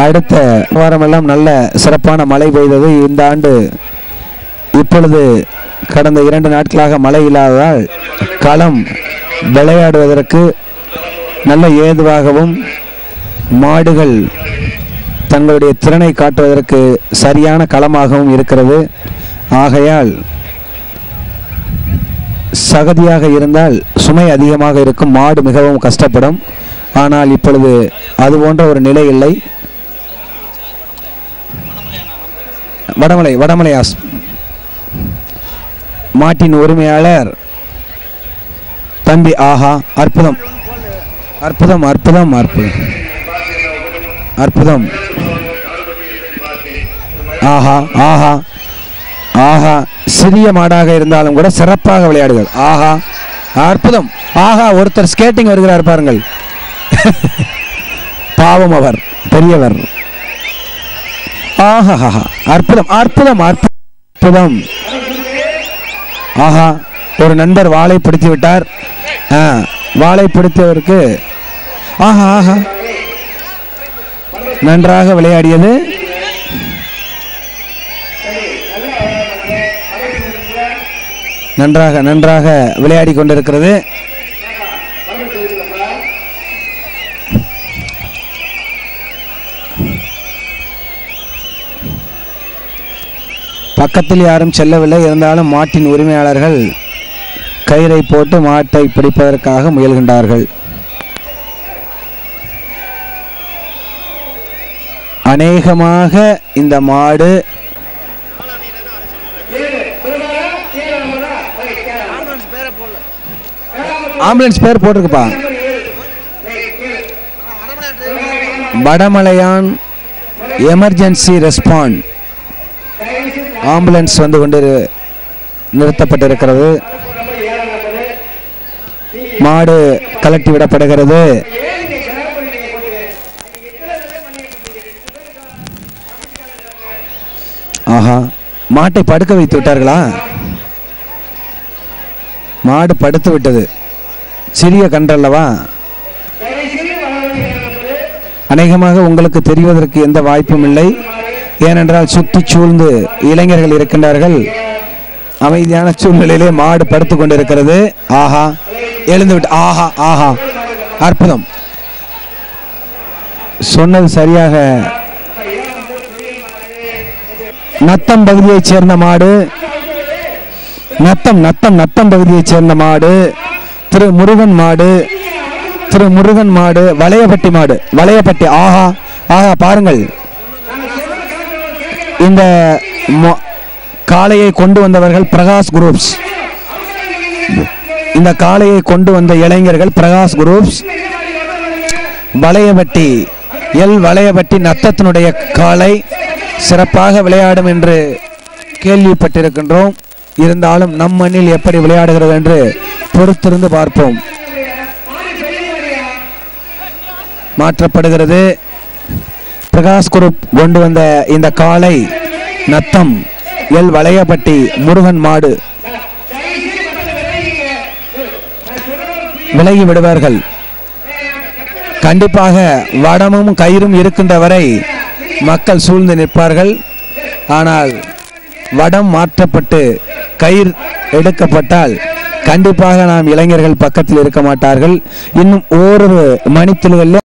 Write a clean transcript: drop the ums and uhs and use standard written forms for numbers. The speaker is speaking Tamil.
அடுத்த வாரமெல்லாம் நல்ல சிறப்பான மழை பெய்தது. இந்த ஆண்டு இப்பொழுது கடந்த 2 நாட்களாக மழை இல்லாததால் களம் விளையாடுவதற்கு நல்ல ஏதுவாகவும் மாடுகள் தங்களுடைய திறனை காட்டுவதற்கு சரியான களமாகவும் இருக்கிறது. ஆகையால் சகதியாக இருந்தால் சுமை அதிகமாக இருக்கும், மாடு மிகவும் கஷ்டப்படும். ஆனால் இப்பொழுது அது போன்ற ஒரு நிலை இல்லை. வடமலையாஸ் மாட்டின் உரிமையாளர் தம்பி. ஆஹா, அற்புதம் அற்புதம் அற்புதம் அற்புதம் அற்புதம். ஆஹா ஆஹா ஆஹா, சிறிய மாடாக இருந்தாலும் கூட சிறப்பாக விளையாடுகள். ஆஹா, அற்புதம். ஆஹா, ஒருத்தர் ஸ்கேட்டிங் வருகிறார் பாருங்கள். பாவம், அவர் பெரியவர். ஆஹா, அற்புதம் அற்புதம் அற்புதம். ஆஹா, ஒரு நண்பர் வாளை பிடித்து விட்டார். வாளை பிடித்தவருக்கு ஆஹா ஆஹா, நன்றாக விளையாடியது. நன்றாக நன்றாக விளையாடி கொண்டிருக்கிறது. பக்கத்தில் யாரும் செல்லவில்லை. இருந்தாலும் மாட்டின் உரிமையாளர்கள் கயிறை போட்டு மாட்டை பிடிப்பதற்காக முயல்கின்றார்கள். அநேகமாக இந்த மாடு ஆம்புலன்ஸ் பேர் போட்டிருக்குப்பா. வடமலையான் எமர்ஜென்சி ரெஸ்பாண்ட் ஆம்புலன்ஸ் வந்து கொண்டு நிறுத்தப்பட்டிருக்கிறது. மாடு கலட்டி விடப்படுகிறது. ஆஹா, மாட்டை படுக்க வைத்து விட்டார்களா? மாடு படுத்து விட்டது. சிறிய கன்றல்லவா? அநேகமாக உங்களுக்கு தெரிவதற்கு எந்த வாய்ப்பும் இல்லை. ஏனென்றால் சுற்றி சூழ்ந்து இளைஞர்கள் இருக்கின்றார்கள். அமைதியான சூழ்நிலையிலே மாடு படுத்து கொண்டிருக்கிறது. ஆஹா, எழுந்து விட்டு. ஆஹா ஆஹா, அற்புதம். சொன்னது சரியாக. நத்தம் பகுதியைச் சேர்ந்த மாடு. நத்தம் நத்தம் நத்தம் பகுதியைச் சேர்ந்த மாடு. திரு முருகன் மாடு. வளையப்பட்டி மாடு. வளையப்பட்டி. ஆஹா ஆஹா, பாருங்கள். இந்த காளையை கொண்டு வந்தவர்கள் பிரகாஷ் குரூப்ஸ். இந்த காளையை கொண்டு வந்த இளைஞர்கள் பிரகாஷ் குரூப்ஸ். வளையப்பட்டி வளையப்பட்டி நத்தத்தினுடைய காளை சிறப்பாக விளையாடும் என்று கேள்விப்பட்டிருக்கின்றோம். இருந்தாலும் நம் மண்ணில் எப்படி விளையாடுகிறது என்று பொறுத்திருந்து பார்ப்போம். மாற்றப்படுகிறது. பிரகாஷ் குரூப் கொண்டு வந்த இந்த காளை நத்தம் வளையப்பட்டி முருகன் மாடு. விலகி விடுவார்கள். கண்டிப்பாக வடமும் கயிறும் இருக்கின்ற வரை மக்கள் சூழ்ந்து நிற்பார்கள். ஆனால் வடம் மாற்றப்பட்டு கயிறு எடுக்கப்பட்டால் கண்டிப்பாக நாம் இளைஞர்கள் பக்கத்தில் இருக்க மாட்டார்கள். இன்னும் ஓரிரு மணித்துளிகளில்